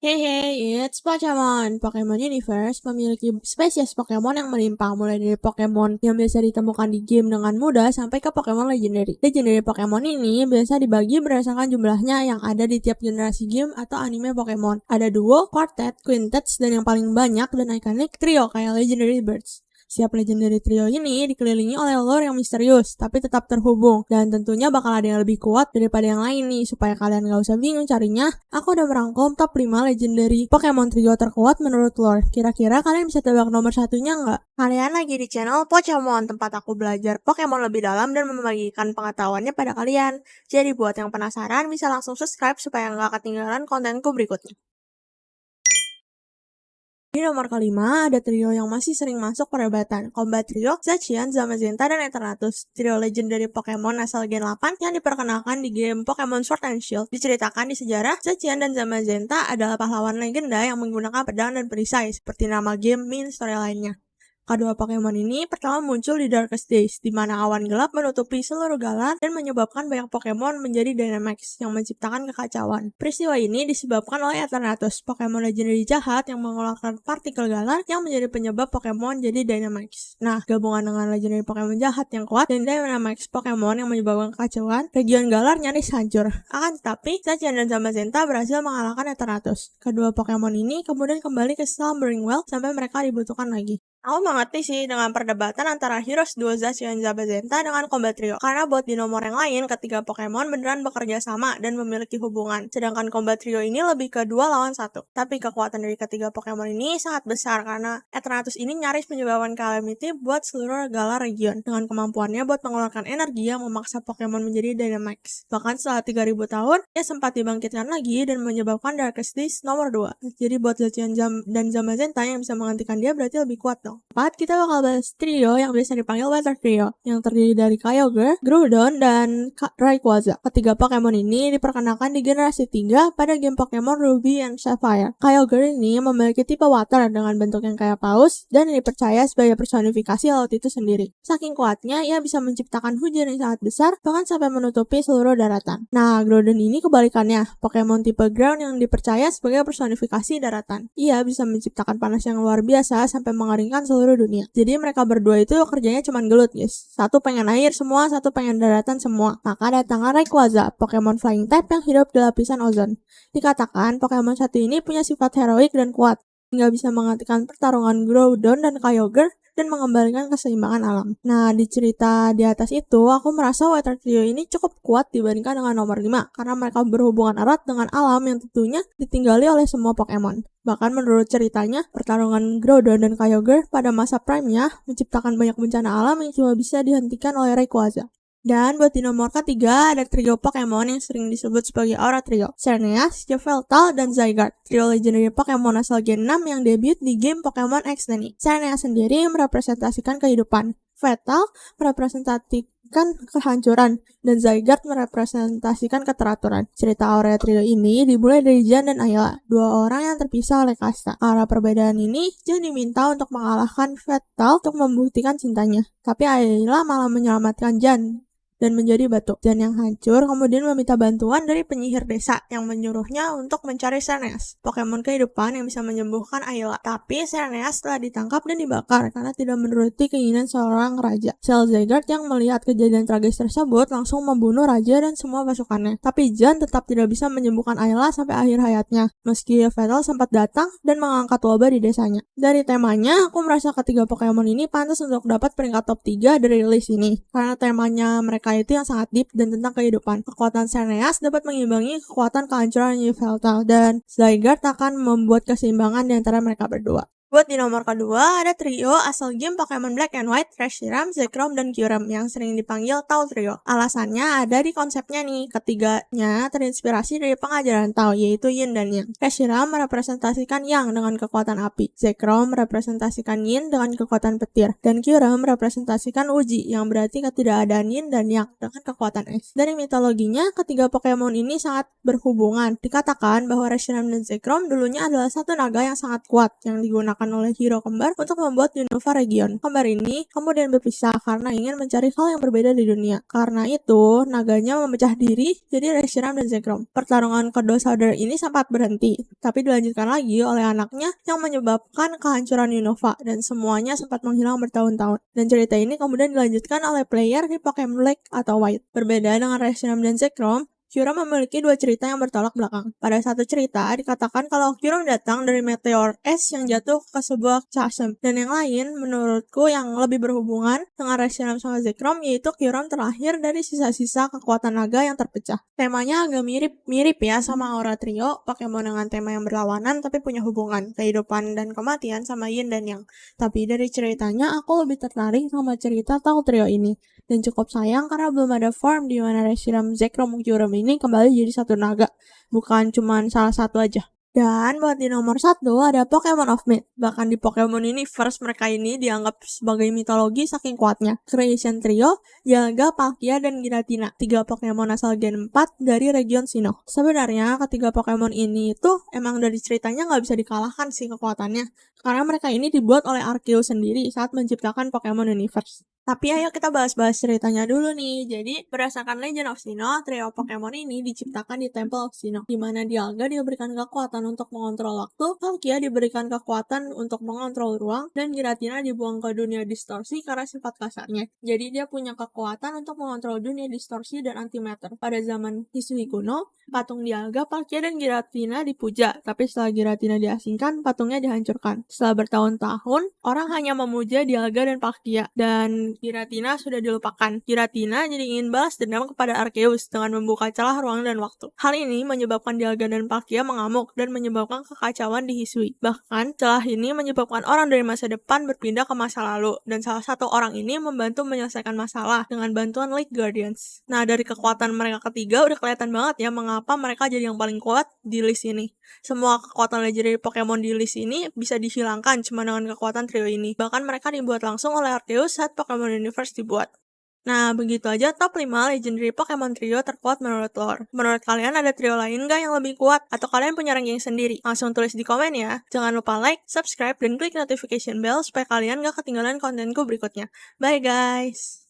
Hey, it's Pokemon. Pokemon Universe memiliki spesies Pokemon yang melimpah, mulai dari Pokemon yang biasa ditemukan di game dengan mudah sampai ke Pokemon Legendary. Legendary Pokemon ini biasa dibagi berdasarkan jumlahnya yang ada di tiap generasi game atau anime Pokemon. Ada duo, quartet, quintets, dan yang paling banyak dan ikonik trio kayak Legendary Birds. Setiap Legendary Trio ini dikelilingi oleh lore yang misterius, tapi tetap terhubung. Dan tentunya bakal ada yang lebih kuat daripada yang lain nih, supaya kalian gak usah bingung carinya. Aku udah merangkum top 5 Legendary Pokemon Trio terkuat menurut lore. Kira-kira kalian bisa tebak nomor satunya nggak? Kalian lagi di channel Pokemon, tempat aku belajar Pokemon lebih dalam dan membagikan pengetahuannya pada kalian. Jadi buat yang penasaran, bisa langsung subscribe supaya nggak ketinggalan kontenku berikutnya. Di nomor kelima, ada trio yang masih sering masuk perdebatan. Combat Trio, Zacian, Zamazenta, dan Eternatus. Trio legendary Pokemon asal Gen 8 yang diperkenalkan di game Pokemon Sword and Shield. Diceritakan di sejarah, Zacian dan Zamazenta adalah pahlawan legenda yang menggunakan pedang dan perisai, seperti nama game main story lainnya. Kedua Pokemon ini pertama muncul di Darkest Days, di mana awan gelap menutupi seluruh galar dan menyebabkan banyak Pokemon menjadi Dynamax yang menciptakan kekacauan. Peristiwa ini disebabkan oleh Eternatus, Pokemon legendary jahat yang mengeluarkan partikel galar yang menjadi penyebab Pokemon jadi Dynamax. Nah, gabungan dengan legendary Pokemon jahat yang kuat dan Dynamax Pokemon yang menyebabkan kekacauan, region galar nyaris hancur. Akan tetapi, Zacian dan Zamazenta berhasil mengalahkan Eternatus. Kedua Pokemon ini kemudian kembali ke Slumbering Well sampai mereka dibutuhkan lagi. Aku mengerti sih dengan perdebatan antara Heroes Duo Zacian dan Zamazenta dengan Combat Trio, karena buat di nomor yang lain ketiga Pokemon beneran bekerja sama dan memiliki hubungan, sedangkan Combat Trio ini lebih ke 2 lawan 1. Tapi kekuatan dari ketiga Pokemon ini sangat besar karena Eternatus ini nyaris menyebabkan Calamity buat seluruh galar region, dengan kemampuannya buat mengeluarkan energi yang memaksa Pokemon menjadi Dynamax. Bahkan setelah 3000 tahun, ia sempat dibangkitkan lagi dan menyebabkan Darkest Days nomor 2. Jadi buat Zacian dan Zamazenta yang bisa menggantikan dia berarti lebih kuat dong. Kita bakal bahas trio yang biasa dipanggil Weather Trio, yang terdiri dari Kyogre, Groudon, dan Rayquaza. Ketiga Pokemon ini diperkenalkan di generasi 3 pada game Pokemon Ruby and Sapphire. Kyogre ini memiliki tipe water dengan bentuk yang kayak paus dan dipercaya sebagai personifikasi laut itu sendiri. Saking kuatnya, ia bisa menciptakan hujan yang sangat besar, bahkan sampai menutupi seluruh daratan. Nah, Groudon ini kebalikannya, Pokemon tipe ground yang dipercaya sebagai personifikasi daratan. Ia bisa menciptakan panas yang luar biasa sampai mengeringkan seluruh dunia. Jadi mereka berdua itu kerjanya cuma gelut guys. Satu pengen air semua, satu pengen daratan semua. Maka datanglah Rayquaza, Pokemon Flying type yang hidup di lapisan ozon. Dikatakan Pokemon satu ini punya sifat heroik dan kuat, hingga bisa menggantikan pertarungan Groudon dan Kyogre dan mengembalikan keseimbangan alam. Nah, di cerita di atas itu, aku merasa Weather Trio ini cukup kuat dibandingkan dengan nomor 5, karena mereka berhubungan erat dengan alam yang tentunya ditinggali oleh semua Pokemon. Bahkan menurut ceritanya, pertarungan Groudon dan Kyogre pada masa prime-nya menciptakan banyak bencana alam yang cuma bisa dihentikan oleh Rayquaza. Dan buat di nomor ketiga ada trio Pokemon yang sering disebut sebagai Aura Trio, Xerneas, Yveltal, dan Zygarde. Trio legendary Pokemon asal Gen 6 yang debut di game Pokemon X dan Y. Xerneas sendiri merepresentasikan kehidupan, Yveltal merepresentasikan kehancuran, dan Zygarde merepresentasikan keteraturan. Cerita Aura Trio ini dimulai dari Jan dan Ayla, dua orang yang terpisah oleh kasta. Karena perbedaan ini, Jan diminta untuk mengalahkan Yveltal untuk membuktikan cintanya. Tapi Ayla malah menyelamatkan Jan dan menjadi batu. Jan yang hancur kemudian meminta bantuan dari penyihir desa yang menyuruhnya untuk mencari Xerneas, Pokemon kehidupan yang bisa menyembuhkan Ayla. Tapi Xerneas telah ditangkap dan dibakar karena tidak menuruti keinginan seorang raja. Zygarde yang melihat kejadian tragis tersebut langsung membunuh raja dan semua pasukannya. Tapi Jan tetap tidak bisa menyembuhkan Ayla sampai akhir hayatnya, meski Yveltal sempat datang dan mengangkat wabah di desanya. Dari temanya, aku merasa ketiga Pokemon ini pantas untuk dapat peringkat top 3 dari list ini, karena temanya mereka itu yang sangat deep dan tentang kehidupan. Kekuatan Xerneas dapat mengimbangi kekuatan kehancuran Yveltal, dan Zygarde akan membuat keseimbangan di antara mereka berdua. Buat di nomor kedua, ada trio asal game Pokemon Black and White, Reshiram, Zekrom, dan Kyurem yang sering dipanggil Tau Trio. Alasannya ada di konsepnya nih, ketiganya terinspirasi dari pengajaran Tao, yaitu Yin dan Yang. Reshiram merepresentasikan Yang dengan kekuatan api, Zekrom merepresentasikan Yin dengan kekuatan petir, dan Kyurem merepresentasikan Uji yang berarti ketidakadaan Yin dan Yang dengan kekuatan es. Dari mitologinya, ketiga Pokemon ini sangat berhubungan. Dikatakan bahwa Reshiram dan Zekrom dulunya adalah satu naga yang sangat kuat yang digunakan digunakan oleh hero kembar untuk membuat Unova Region. Kembar ini kemudian berpisah karena ingin mencari hal yang berbeda di dunia. Karena itu, naganya memecah diri jadi Reshiram dan Zekrom. Pertarungan kedua saudara ini sempat berhenti, tapi dilanjutkan lagi oleh anaknya yang menyebabkan kehancuran Unova dan semuanya sempat menghilang bertahun-tahun. Dan cerita ini kemudian dilanjutkan oleh player di Pokemon Black atau White. Berbeda dengan Reshiram dan Zekrom, Kyurem memiliki dua cerita yang bertolak belakang. Pada satu cerita, dikatakan kalau Kyurem datang dari meteor es yang jatuh ke sebuah chasm. Dan yang lain, menurutku yang lebih berhubungan dengan Reshiram sama Zekrom, yaitu Kyurem terlahir dari sisa-sisa kekuatan naga yang terpecah. Temanya agak mirip ya sama Aura Trio, Pokemon dengan tema yang berlawanan tapi punya hubungan kehidupan dan kematian sama Yin dan Yang. Tapi dari ceritanya, aku lebih tertarik sama cerita Tau Trio ini. Dan cukup sayang karena belum ada form di mana Reshiram, Zekrom, Kyurem ini kembali jadi satu naga, bukan cuma salah satu aja. Dan buat di nomor 1 ada Pokemon of Myth. Bahkan di Pokemon Universe mereka ini dianggap sebagai mitologi saking kuatnya. Creation Trio, Dialga, Palkia, dan Giratina. 3 Pokemon asal Gen 4 dari region Sinnoh. Sebenarnya ketiga Pokemon ini tuh emang dari ceritanya nggak bisa dikalahkan sih kekuatannya. Karena mereka ini dibuat oleh Arceus sendiri saat menciptakan Pokemon Universe. Tapi ayo kita bahas-bahas ceritanya dulu nih. Jadi, berdasarkan Legend of Sinnoh, trio Pokemon ini diciptakan di Temple of Sinnoh, di mana Dialga diberikan kekuatan untuk mengontrol waktu, Palkia diberikan kekuatan untuk mengontrol ruang, dan Giratina dibuang ke dunia distorsi karena sifat kasarnya. Jadi dia punya kekuatan untuk mengontrol dunia distorsi dan antimatter. Pada zaman Hisui kuno, patung Dialga, Palkia, dan Giratina dipuja, tapi setelah Giratina diasingkan, patungnya dihancurkan. Setelah bertahun-tahun, orang hanya memuja Dialga dan Palkia, dan Giratina sudah dilupakan. Giratina jadi ingin balas dendam kepada Arceus dengan membuka celah ruang dan waktu. Hal ini menyebabkan Dialga dan Palkia mengamuk dan menyebabkan kekacauan di Hisui. Bahkan, celah ini menyebabkan orang dari masa depan berpindah ke masa lalu, dan salah satu orang ini membantu menyelesaikan masalah dengan bantuan Lake Guardians. Nah, dari kekuatan mereka ketiga udah kelihatan banget ya mengapa mereka jadi yang paling kuat di list ini. Semua kekuatan legendary Pokemon di list ini bisa dihilangkan cuma dengan kekuatan trio ini. Bahkan mereka dibuat langsung oleh Arceus saat Pokemon Universe dibuat. Nah, begitu aja top 5 legendary Pokemon trio terkuat menurut lore. Menurut kalian ada trio lain gak yang lebih kuat? Atau kalian punya ranking sendiri? Langsung tulis di komen ya. Jangan lupa like, subscribe, dan klik notification bell supaya kalian gak ketinggalan kontenku berikutnya. Bye guys!